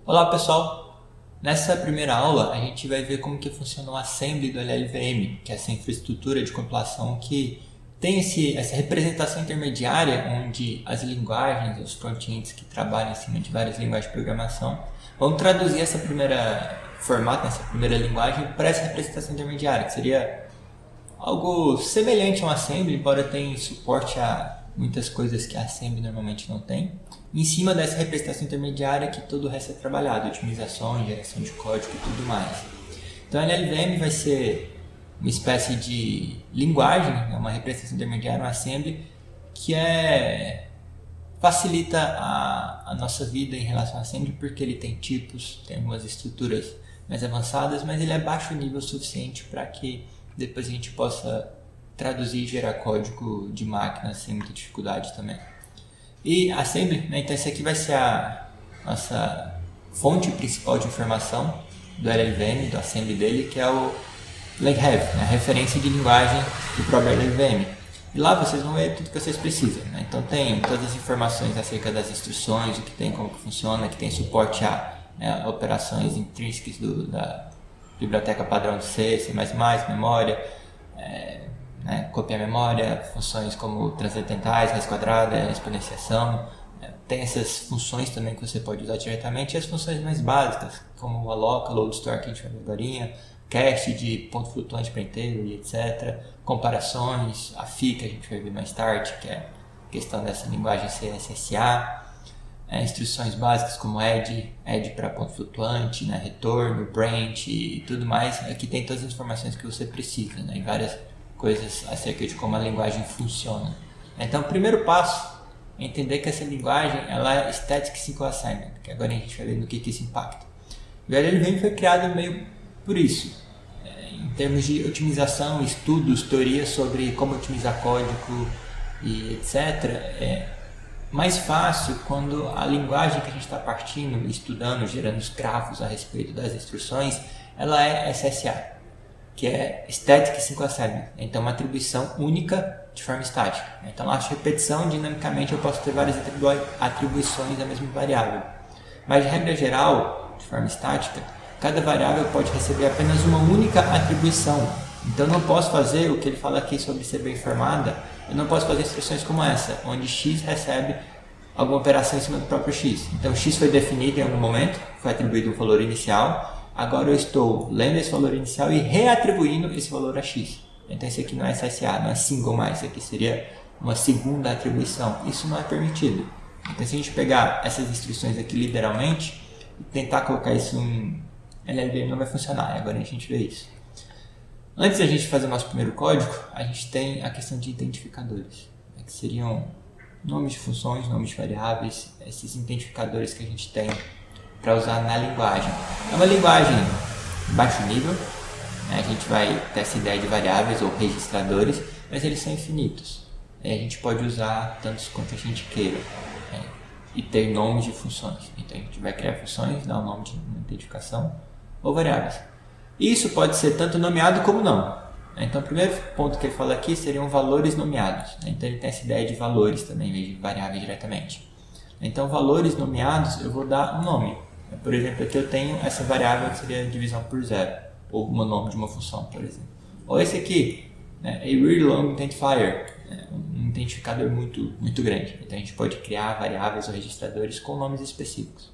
Olá pessoal, nessa primeira aula a gente vai ver como que funciona o assembly do LLVM, que é essa infraestrutura de compilação que tem essa representação intermediária onde as linguagens, os front-ends que trabalham em cima de várias linguagens de programação vão traduzir essa primeira formato, essa primeira linguagem para essa representação intermediária, que seria algo semelhante a um assembly, embora tenha suporte a muitas coisas que a assembly normalmente não tem, em cima dessa representação intermediária que todo o resto é trabalhado, otimização, geração de código e tudo mais. Então a LLVM vai ser uma espécie de linguagem, uma representação intermediária, um assembly, que facilita a nossa vida em relação ao assembly, porque ele tem tipos, tem algumas estruturas mais avançadas, mas ele é baixo nível o suficiente para que depois a gente possa traduzir e gerar código de máquina sem muita dificuldade também. E assembly, né? Então essa aqui vai ser a nossa fonte principal de informação do LLVM, do assembly dele, que é o LangHav, né? A referência de linguagem do próprio LLVM. E lá vocês vão ver tudo que vocês precisam, né? Então tem todas as informações acerca das instruções, o que tem, como que funciona, que tem suporte a operações intrínsecas da biblioteca padrão do C, memória, copiar memória, funções como transcendentais, raiz quadrada, exponenciação. Tem essas funções também que você pode usar diretamente, e as funções mais básicas, como o alloc, load store, que a gente vai ver agora, cast de ponto flutuante para inteiro e etc. Comparações, a FI, que a gente vai ver mais tarde, que é a questão dessa linguagem CSSA. Instruções básicas como add para ponto flutuante, retorno, branch e tudo mais. Aqui tem todas as informações que você precisa, e várias coisas acerca de como a linguagem funciona. Então o primeiro passo é entender que essa linguagem ela é Static Single Assignment, que agora a gente vai ver no que isso impacta. O LLVM foi criado meio por isso, em termos de otimização, estudos, teorias sobre como otimizar código e etc. É mais fácil quando a linguagem que a gente está partindo, estudando, gerando os grafos a respeito das instruções, ela é SSA, que é Static Single Assignment. Então, uma atribuição única de forma estática. Então, lá de repetição, dinamicamente, eu posso ter várias atribuições da mesma variável. Mas, de regra geral, de forma estática, cada variável pode receber apenas uma única atribuição. Então, eu não posso fazer o que ele fala aqui sobre ser bem formada. Eu não posso fazer instruções como essa, onde x recebe alguma operação em cima do próprio x. Então, x foi definido em algum momento, foi atribuído um valor inicial. Agora eu estou lendo esse valor inicial e reatribuindo esse valor a x. Então esse aqui não é SSA, não é single mais, isso aqui seria uma segunda atribuição. Isso não é permitido. Então se a gente pegar essas instruções aqui literalmente e tentar colocar isso em LLVM não vai funcionar. Agora a gente vê isso. Antes da gente fazer o nosso primeiro código, a gente tem a questão de identificadores, que seriam nomes de funções, nomes de variáveis, esses identificadores que a gente tem para usar na linguagem. É uma linguagem de baixo nível, a gente vai ter essa ideia de variáveis ou registradores, mas eles são infinitos. A gente pode usar tantos quanto a gente queira e ter nomes de funções. Então a gente vai criar funções, dar um nome de identificação ou variáveis. Isso pode ser tanto nomeado como não. Então o primeiro ponto que ele fala aqui seriam valores nomeados. Então ele tem essa ideia de valores também, em vez de variáveis diretamente. Então valores nomeados eu vou dar um nome. Por exemplo, aqui eu tenho essa variável que seria a divisão por zero, ou o nome de uma função, por exemplo. Ou esse aqui, a really long identifier, um identificador muito grande. Então a gente pode criar variáveis ou registradores com nomes específicos.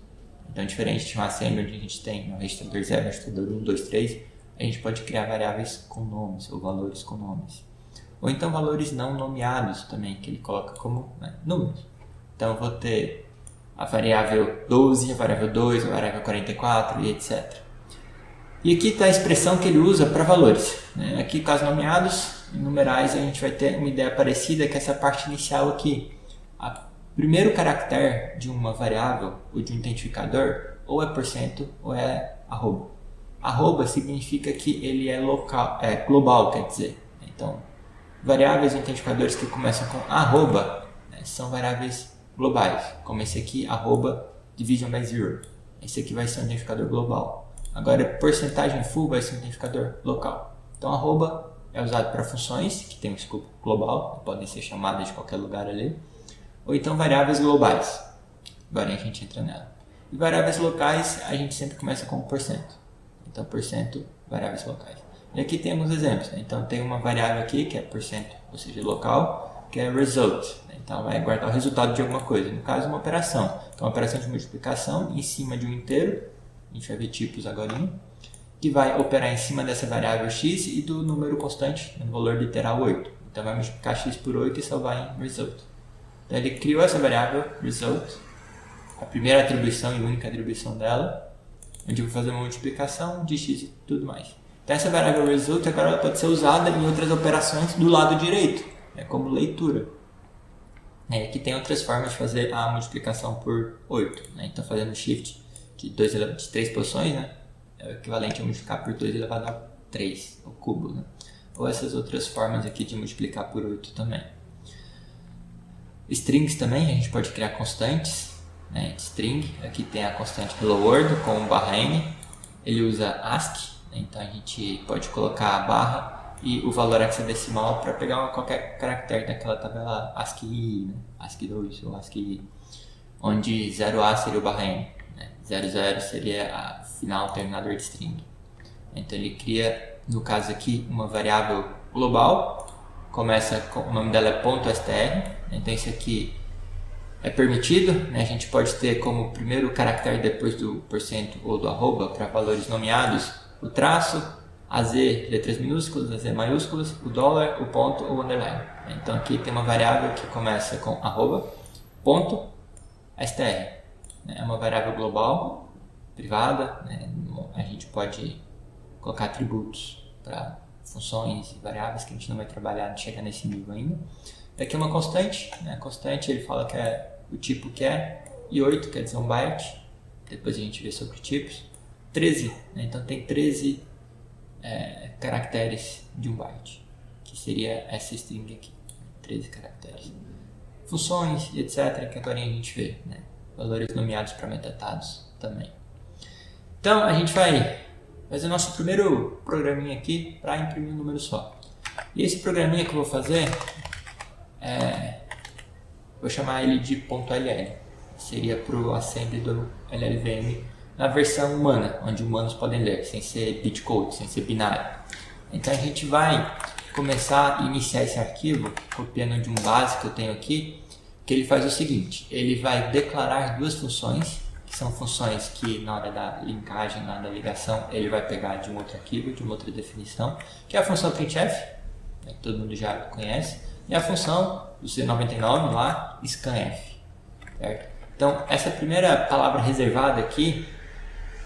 Então diferente de um assembly onde a gente tem o registrador 0, o registrador 1, 2, 3, a gente pode criar variáveis com nomes, ou valores com nomes. Ou então valores não nomeados também, que ele coloca como números. Então eu vou ter a variável 12, a variável 2, a variável 44 e etc. E aqui está a expressão que ele usa para valores. Aqui, casos nomeados, em numerais, a gente vai ter uma ideia parecida, que é essa parte inicial aqui. O primeiro caractere de uma variável ou de um identificador ou é %, ou é arroba. Arroba significa que ele é local, global, quer dizer. Então, variáveis e identificadores que começam com arroba são variáveis globais, como esse aqui, arroba division by zero. Esse aqui vai ser um identificador global. Agora, porcentagem full vai ser um identificador local. Então, arroba é usado para funções que tem um escopo global, podem ser chamadas de qualquer lugar ali, ou então variáveis globais. Agora a gente entra nela. E variáveis locais a gente sempre começa com %. Então, %, variáveis locais. E aqui temos exemplos, né? Então tem uma variável aqui que é %, ou seja, local, que é result. Então vai guardar o resultado de alguma coisa, no caso uma operação. Então uma operação de multiplicação em cima de um inteiro, a gente vai ver tipos agora, que vai operar em cima dessa variável x e do número constante, no valor literal 8. Então vai multiplicar x por 8 e salvar em result. Então ele criou essa variável result, a primeira atribuição e única atribuição dela, onde eu vou fazer uma multiplicação de x e tudo mais. Então essa variável result agora ela pode ser usada em outras operações do lado direito, como leitura. Aqui tem outras formas de fazer a multiplicação por 8. Então fazendo shift de 3 posições, é o equivalente a multiplicar por 2 elevado a 3, o cubo. Ou essas outras formas aqui de multiplicar por 8 também. Strings também, a gente pode criar constantes. String, aqui tem a constante hello world com /n. Ele usa ASCII. Então a gente pode colocar a barra e o valor hexadecimal para pegar qualquer caractere daquela tabela ASCII, ASCII 2 ou ASCII, onde 0A seria o /n, 00 seria a final terminador de string. Então ele cria, no caso aqui, uma variável global, começa com, o nome dela é .str, então isso aqui é permitido, a gente pode ter como primeiro caractere depois do % ou do arroba para valores nomeados o traço, AZ letras minúsculas, AZ maiúsculas, o dólar, o ponto ou o underline. Então aqui tem uma variável que começa com arroba, ponto, str. É uma variável global, privada, a gente pode colocar atributos para funções e variáveis que a gente não vai trabalhar, não chega nesse nível ainda. Aqui é uma constante, a constante ele fala que é o tipo que é, e 8 quer dizer um byte, depois a gente vê sobre tipos. 13, então tem 13 caracteres de um byte, que seria essa string aqui, 13 caracteres. Funções e etc, que agora a gente vê, valores nomeados para metadados também. Então a gente vai fazer nosso primeiro programinha aqui para imprimir um número só. E esse programinha que eu vou fazer, vou chamar ele de .ll, seria para o assembly do LLVM na versão humana, onde humanos podem ler, sem ser bitcode, sem ser binário. Então a gente vai começar a iniciar esse arquivo, copiando de um base que eu tenho aqui, que ele faz o seguinte, ele vai declarar duas funções, que são funções que na hora da linkagem, na hora da ligação, ele vai pegar de um outro arquivo, de uma outra definição, que é a função printf, que todo mundo já conhece, e a função do C99 lá, scanf. Certo? Então essa primeira palavra reservada aqui,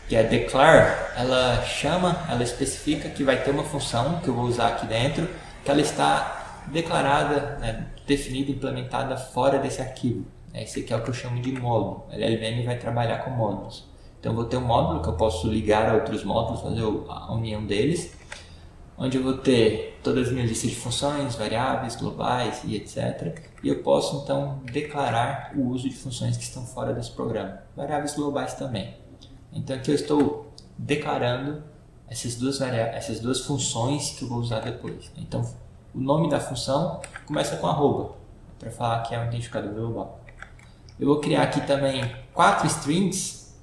que é declare, ela especifica que vai ter uma função que eu vou usar aqui dentro, que ela está declarada, definida, implementada fora desse arquivo. Esse aqui é o que eu chamo de módulo. A LLVM vai trabalhar com módulos. Então eu vou ter um módulo que eu posso ligar a outros módulos, fazer a união deles, onde eu vou ter todas as minhas listas de funções, variáveis, globais e etc. E eu posso então declarar o uso de funções que estão fora desse programa. Variáveis globais também. Então aqui eu estou declarando essas duas funções que eu vou usar depois. Então o nome da função começa com arroba, para falar que é um identificador global. Eu vou criar aqui também 4 strings,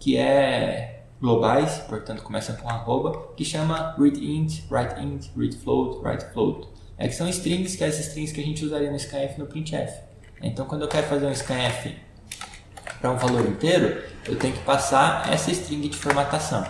que é globais, portanto começa com arroba, que chama readInt, writeInt, readFloat, writeFloat. Que são strings, que é as strings que a gente usaria no scanf e no printf. Então quando eu quero fazer um scanf para um valor inteiro, eu tenho que passar essa string de formatação,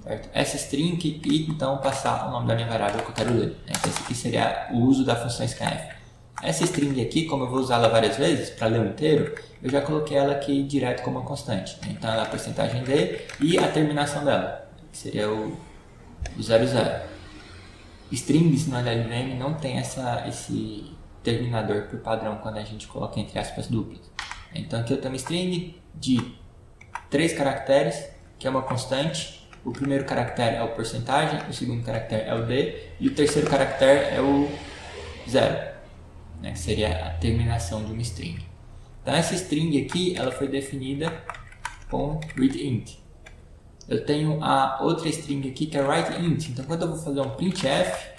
certo? Essa string e então passar o nome da minha variável que eu quero ler. Então esse aqui seria o uso da função scanf. Essa string aqui, como eu vou usá-la várias vezes para ler o inteiro, eu já coloquei ela aqui direto como uma constante. Então ela é a porcentagem D e a terminação dela, que seria o 00. Strings no LLVM não tem esse terminador por padrão quando a gente coloca entre aspas duplas. Então aqui eu tenho uma string de 3 caracteres, que é uma constante. O primeiro caractere é o porcentagem, o segundo caractere é o D e o terceiro caractere é o 0, que seria a terminação de uma string. Então essa string aqui ela foi definida com readInt. Eu tenho a outra string aqui que é writeInt. Então quando eu vou fazer um printf,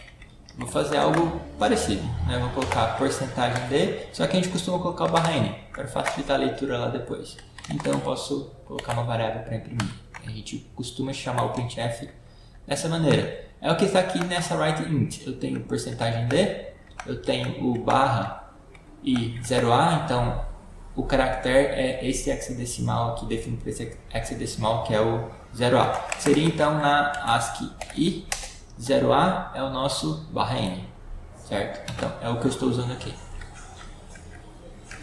vou fazer algo parecido, Eu vou colocar porcentagem D, só que a gente costuma colocar o /n para facilitar a leitura lá depois. então eu posso colocar uma variável para imprimir. A gente costuma chamar o printf dessa maneira. É o que está aqui nessa write_int. Eu tenho %d, eu tenho o barra e 0a, então o caractere é esse hexadecimal aqui, definido por esse hexadecimal, que é o 0a. Seria então na ASCII e 0a é o nosso /n, certo? Então é o que eu estou usando aqui.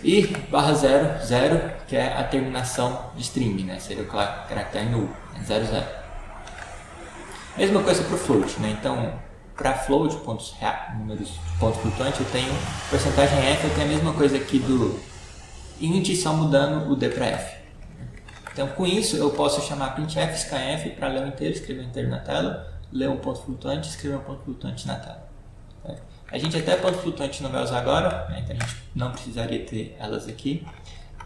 E /0, 0, que é a terminação de string, né? Seria o caractere null, 0, 0. Mesma coisa para o float, né? Então, para float, números de ponto flutuante, eu tenho %f, eu tenho a mesma coisa aqui do int, só mudando o d para f. Então, com isso, eu posso chamar printf, scanf para ler o inteiro, escrever o inteiro na tela, ler um ponto flutuante, escrever um ponto flutuante na tela. Certo? A gente até ponto flutuante não vai usar agora, né? Então a gente não precisaria ter elas aqui.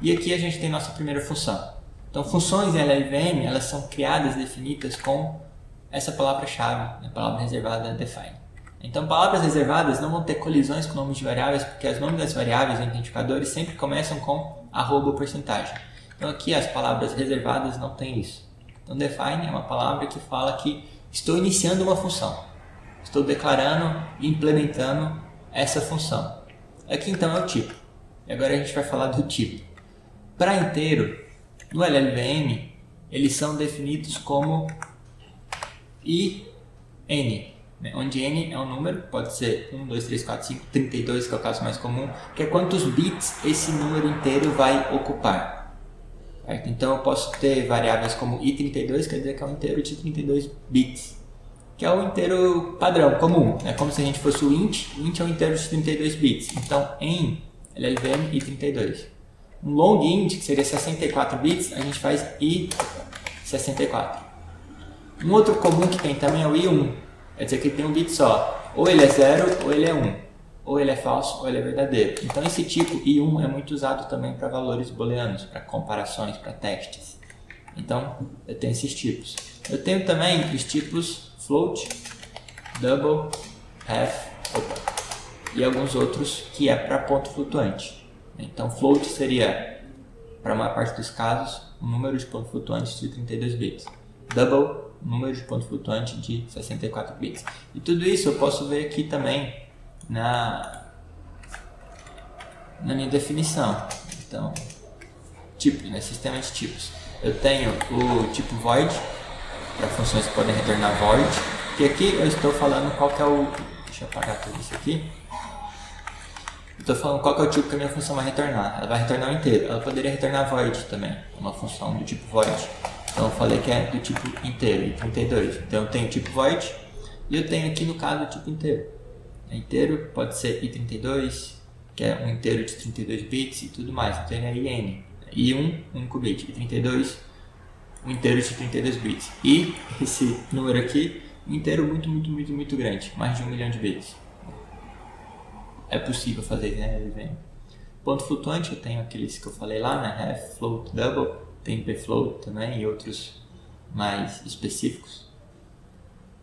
E aqui a gente tem nossa primeira função. Então, funções em LLVM, elas são criadas, definidas com essa palavra-chave, a palavra reservada define. Então, palavras reservadas não vão ter colisões com nomes de variáveis, porque os nomes das variáveis, identificadores, sempre começam com arroba ou porcentagem. Então, aqui as palavras reservadas não tem isso. Então, define é uma palavra que fala que estou iniciando uma função. Estou declarando e implementando essa função. Aqui, então, é o tipo. E agora a gente vai falar do tipo. Para inteiro, no LLVM, eles são definidos como IN, né? Onde N é um número, pode ser 1, 2, 3, 4, 5, 32, que é o caso mais comum, que é quantos bits esse número inteiro vai ocupar. Certo? Então eu posso ter variáveis como i32, quer dizer que é um inteiro de 32 bits, que é o inteiro padrão, comum. É como se a gente fosse o int é um inteiro de 32 bits. Então em LLVM i32. Um long int, que seria 64 bits, a gente faz i64. Um outro comum que tem também é o i1, quer dizer que ele tem um bit só. Ou ele é 0 ou ele é 1. Ou ele é falso ou ele é verdadeiro. Então esse tipo i1 é muito usado também para valores booleanos, para comparações, para testes. Então eu tenho esses tipos. Eu tenho também os tipos float, double, half, e alguns outros que é para ponto flutuante. Então float seria, para a maior parte dos casos, um número de ponto flutuante de 32 bits. Double, um número de ponto flutuante de 64 bits. E tudo isso eu posso ver aqui também na minha definição. Então, tipo, né, sistema de tipos. Eu tenho o tipo void, para funções que podem retornar void, que aqui eu estou falando qual que é o... Deixa eu apagar tudo isso aqui. Estou falando qual que é o tipo que a minha função vai retornar. Ela vai retornar o inteiro. Ela poderia retornar void também, uma função do tipo void. Então eu falei que é do tipo inteiro, 32. Então eu tenho o tipo void e eu tenho aqui no caso o tipo inteiro. Inteiro pode ser i32, que é um inteiro de 32 bits e tudo mais. Então ele é in. i1, único bit. i32, um inteiro de 32 bits. E esse número aqui, um inteiro muito grande, mais de 1 milhão de bits. É possível fazer isso, né? Ponto flutuante, eu tenho aqueles que eu falei lá, né? Half, float, double, tem pfloat também e outros mais específicos.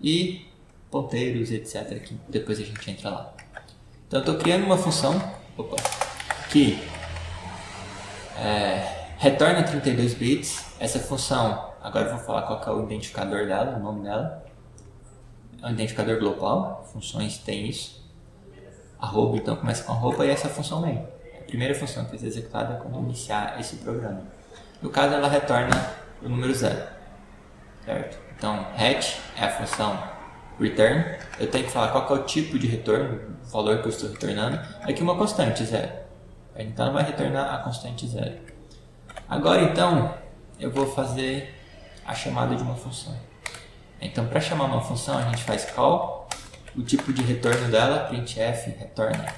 E ponteiros, etc. que depois a gente entra lá. Então eu estou criando uma função que retorna 32 bits. Essa função, agora eu vou falar qual que é o identificador dela, o nome dela. É um identificador global, funções têm isso. Arroba, então começa com arroba e essa função main. A primeira função que vai ser executada quando iniciar esse programa. No caso, ela retorna o número 0. Certo? Então, hat é a função return. Eu tenho que falar qual que é o tipo de retorno, o valor que eu estou retornando. Aqui uma constante, 0. Então, ela vai retornar a constante 0. Agora, então, eu vou fazer a chamada de uma função. Então, para chamar uma função, a gente faz call. O tipo de retorno dela, printf, retorna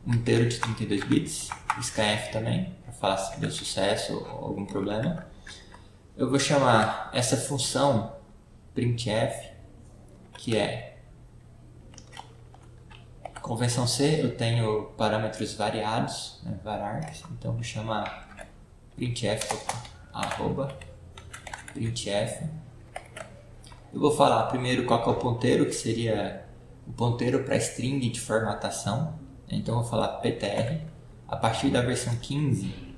um inteiro de 32 bits. Scanf também, para falar se deu sucesso ou algum problema. Eu vou chamar essa função printf, que é convenção C. Eu tenho parâmetros variados, né, varargs, então eu vou chamar printf, arroba, printf. Eu vou falar primeiro qual que é o ponteiro, que seria o ponteiro para string de formatação. Então eu vou falar ptr. A partir da versão 15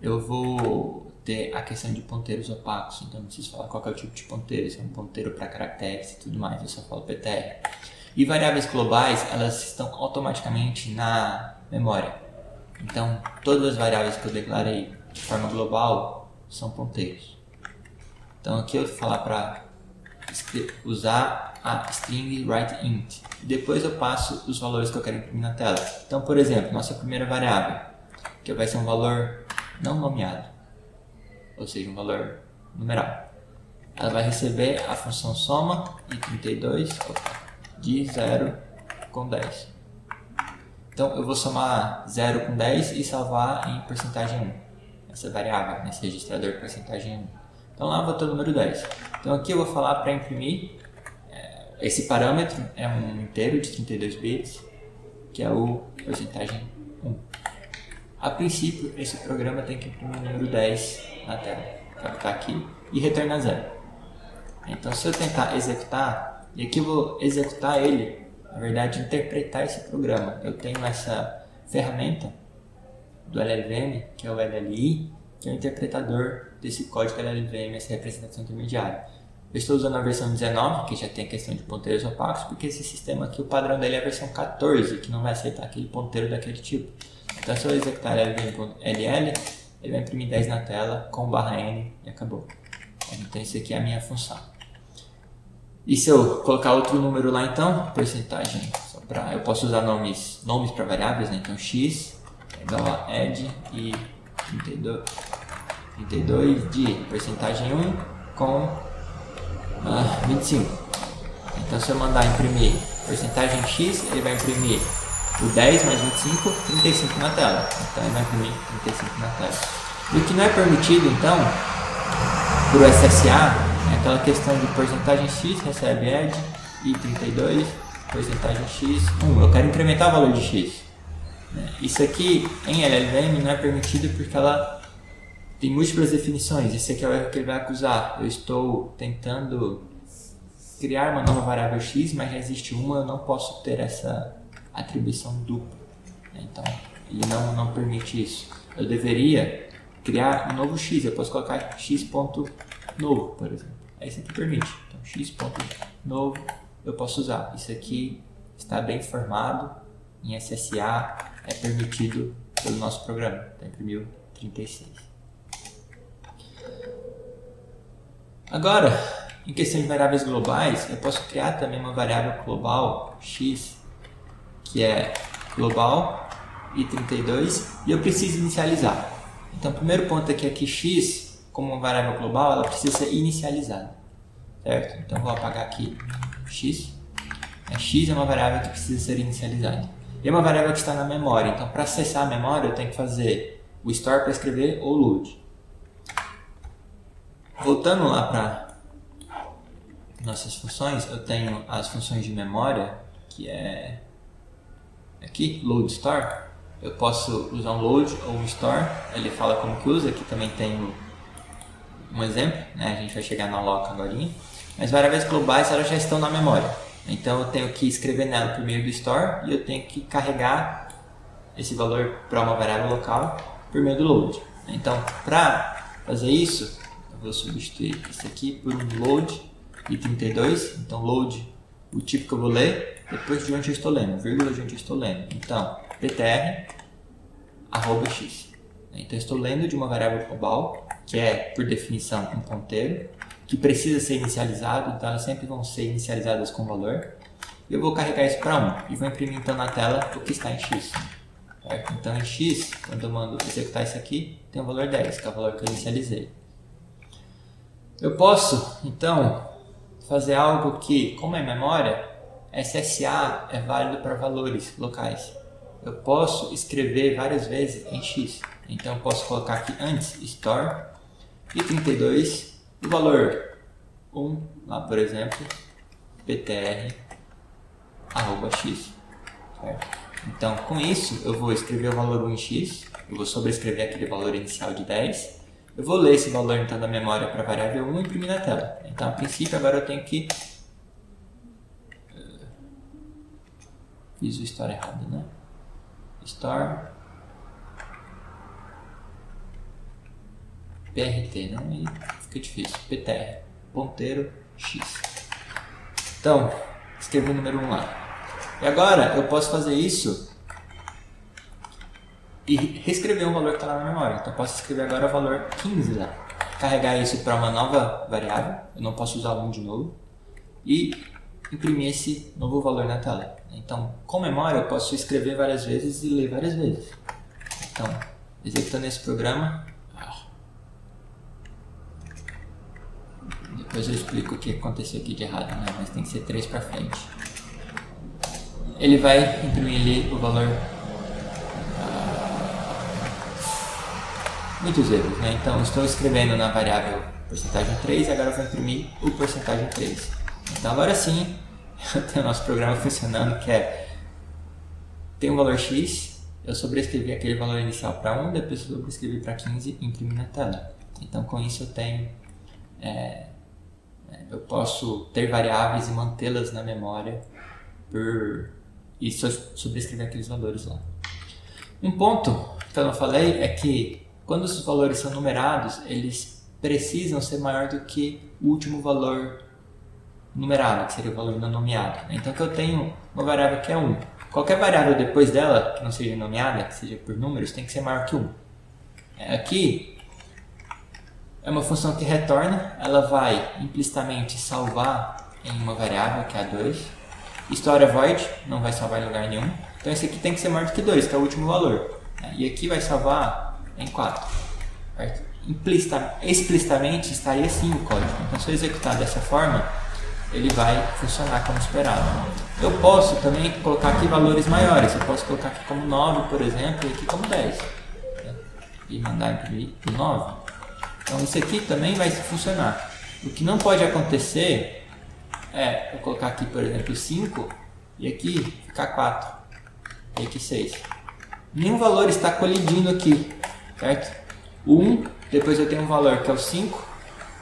eu vou ter a questão de ponteiros opacos, então não preciso falar qual que é o tipo de ponteiro, se é um ponteiro para caracteres e tudo mais, eu só falo PTR. E variáveis globais, elas estão automaticamente na memória. Então, todas as variáveis que eu declarei de forma global são ponteiros. Então, aqui eu vou falar para usar a string writeInt. Depois eu passo os valores que eu quero imprimir na tela. Então, por exemplo, nossa primeira variável, que vai ser um valor não nomeado, ou seja, um valor numeral. Ela vai receber a função soma e 32 de 0 com 10. Então eu vou somar 0 com 10 e salvar em porcentagem 1. Essa variável, nesse registrador de porcentagem 1. Então lá eu vou ter o número 10. Então aqui eu vou falar para imprimir, esse parâmetro é um inteiro de 32 bits, que é o porcentagem 1. A princípio, esse programa tem que imprimir o número 10 na tela, captar aqui e retornar 0. Então se eu tentar executar, e aqui eu vou executar ele, na verdade interpretar esse programa. Eu tenho essa ferramenta do LLVM, que é o LLI, que é o interpretador desse código LLVM, essa representação intermediária. Eu estou usando a versão 19, que já tem a questão de ponteiros opacos, porque esse sistema aqui, o padrão dele é a versão 14, que não vai aceitar aquele ponteiro daquele tipo. Então se eu executar LL, ele vai imprimir 10 na tela com /n e acabou. Então isso aqui é a minha função. E se eu colocar outro número lá então, porcentagem, eu posso usar nomes para variáveis, né? Então x é igual a add e 32 de porcentagem 1 com 25. Então se eu mandar imprimir porcentagem x, ele vai imprimir o 10 mais 25, 35 na tela. Então ele vai imprimir 35 na tela. E o que não é permitido então, por SSA, é aquela questão de porcentagem x recebe add e 32, porcentagem x 1. Eu quero incrementar o valor de x. Isso aqui em LLVM não é permitido porque ela tem múltiplas definições. Esse aqui é o erro que ele vai acusar. Eu estou tentando criar uma nova variável x, mas já existe uma, eu não posso ter essa atribuição dupla. Então, ele não permite isso. Eu deveria criar um novo x. Eu posso colocar x.novo, por exemplo. Esse aqui permite. Então, x.novo eu posso usar. Isso aqui está bem formado em SSA, é permitido pelo nosso programa. Então, imprimiu 36. Agora, em questão de variáveis globais, eu posso criar também uma variável global x, que é global e 32, e eu preciso inicializar. Então, o primeiro ponto aqui é que x, como uma variável global, ela precisa ser inicializada, certo? Então, vou apagar aqui x. X é uma variável que precisa ser inicializada. E é uma variável que está na memória. Então, para acessar a memória, eu tenho que fazer o store para escrever ou load. Voltando lá para nossas funções, eu tenho as funções de memória, que é aqui, load store. Eu posso usar um load ou um store, ele fala como que usa, aqui também tem um exemplo, né? A gente vai chegar na loca agora. Mas variáveis globais, elas já estão na memória. Então eu tenho que escrever nela por meio do store e eu tenho que carregar esse valor para uma variável local por meio do load. Então, para fazer isso, eu vou substituir isso aqui por um load e 32. Então, load, o tipo que eu vou ler, depois de onde eu estou lendo, vírgula de onde eu estou lendo. Então, ptr @x. Então, eu estou lendo de uma variável global, que é, por definição, um ponteiro, que precisa ser inicializado, então elas sempre vão ser inicializadas com valor. E eu vou carregar isso para 1 e vou imprimir então na tela o que está em x. Certo? Então em x, quando eu mando executar isso aqui, tem o valor 10, que é o valor que eu inicializei. Eu posso então fazer algo que, como é memória, SSA é válido para valores locais. Eu posso escrever várias vezes em x. Então eu posso colocar aqui antes store e 32, o valor 1, lá por exemplo, ptr @x. Certo? Então com isso eu vou escrever o valor 1 em x, eu vou sobrescrever aquele valor inicial de 10, eu vou ler esse valor então da memória para a variável 1 e imprimir na tela. Então a princípio agora eu tenho que... Fiz o store errado, né? Store PRT, né? Aí fica difícil. PTR, ponteiro X. Então, escrevi o número 1 lá. E agora eu posso fazer isso e reescrever um valor que está lá na memória. Então eu posso escrever agora o valor 15 lá. Carregar isso para uma nova variável, eu não posso usar o 1 de novo. E imprimir esse novo valor na tela. Então, com memória eu posso escrever várias vezes e ler várias vezes. Então, executando esse programa, depois eu explico o que aconteceu aqui de errado, né? Mas tem que ser 3 para frente. Ele vai imprimir ali o valor, muitos erros, né? Então estou escrevendo na variável porcentagem 3 e agora eu vou imprimir o porcentagem 3. Então agora sim, eu tenho o nosso programa funcionando, que é, tem um valor X, eu sobrescrevi aquele valor inicial para 1, depois eu sobrescrevi para 15 e imprimi na tela. Então com isso eu tenho, eu posso ter variáveis e mantê-las na memória e sobrescrever aqueles valores lá. Um ponto que eu não falei é que quando os valores são numerados, eles precisam ser maior do que o último valor numerado, que seria o valor não nomeado. Então que eu tenho uma variável que é 1. Qualquer variável depois dela, que não seja nomeada, que seja por números, tem que ser maior que 1. Aqui é uma função que retorna, ela vai implicitamente salvar em uma variável, que é a 2. História void, não vai salvar em lugar nenhum. Então esse aqui tem que ser maior do que 2, que é o último valor. E aqui vai salvar em 4. Certo? Explicitamente estaria assim o código. Então se eu executar dessa forma, ele vai funcionar como esperado. Eu posso também colocar aqui valores maiores. Eu posso colocar aqui como 9, por exemplo, e aqui como 10. E mandar imprimir o 9. Então isso aqui também vai funcionar. O que não pode acontecer é eu colocar aqui, por exemplo, 5 e aqui ficar 4 e aqui 6. Nenhum valor está colidindo aqui, certo? O 1, depois eu tenho um valor que é o 5,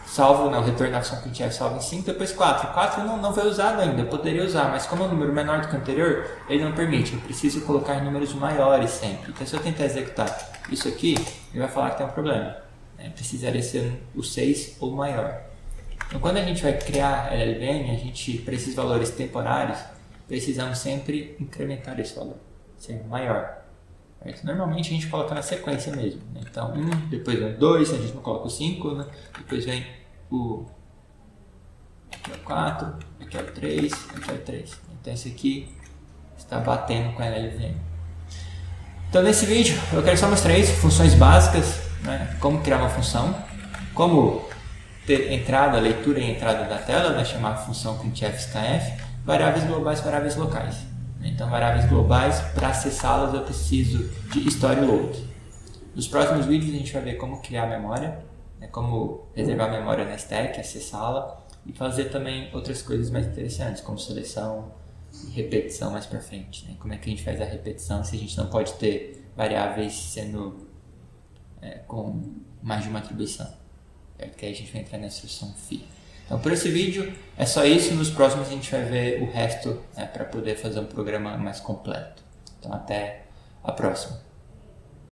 salvo, não, retorno da função printf salvo em 5, depois 4. 4 não foi usado ainda, eu poderia usar, mas como é um número menor do que o anterior, ele não permite, eu preciso colocar números maiores sempre. Então se eu tentar executar isso aqui, ele vai falar que tem um problema. Precisaria ser o 6 ou maior. Então, quando a gente vai criar LLVM, a gente, para esses valores temporários, precisamos sempre incrementar esse valor, ser maior. Certo? Normalmente a gente coloca na sequência mesmo. Né? Então, 1, depois vem o 2, a gente não coloca o 5, né? Depois vem o... aqui é o 4, aqui é o 3, aqui é o 3. Então, esse aqui está batendo com a LLVM. Então, nesse vídeo, eu quero só mostrar isso, funções básicas, né? Como criar uma função, como ter entrada, leitura e entrada da tela, né? Chamar a função printf-scanf, variáveis globais, variáveis locais. Então, variáveis globais, para acessá-las eu preciso de store load. Nos próximos vídeos a gente vai ver como criar memória, né? Como reservar memória na stack, acessá-la e fazer também outras coisas mais interessantes, como seleção e repetição mais para frente. Né? Como é que a gente faz a repetição se a gente não pode ter variáveis sendo com mais de uma atribuição. Que aí a gente vai entrar na instrução FI. Então por esse vídeo é só isso, nos próximos a gente vai ver o resto, né, para poder fazer um programa mais completo. Então até a próxima.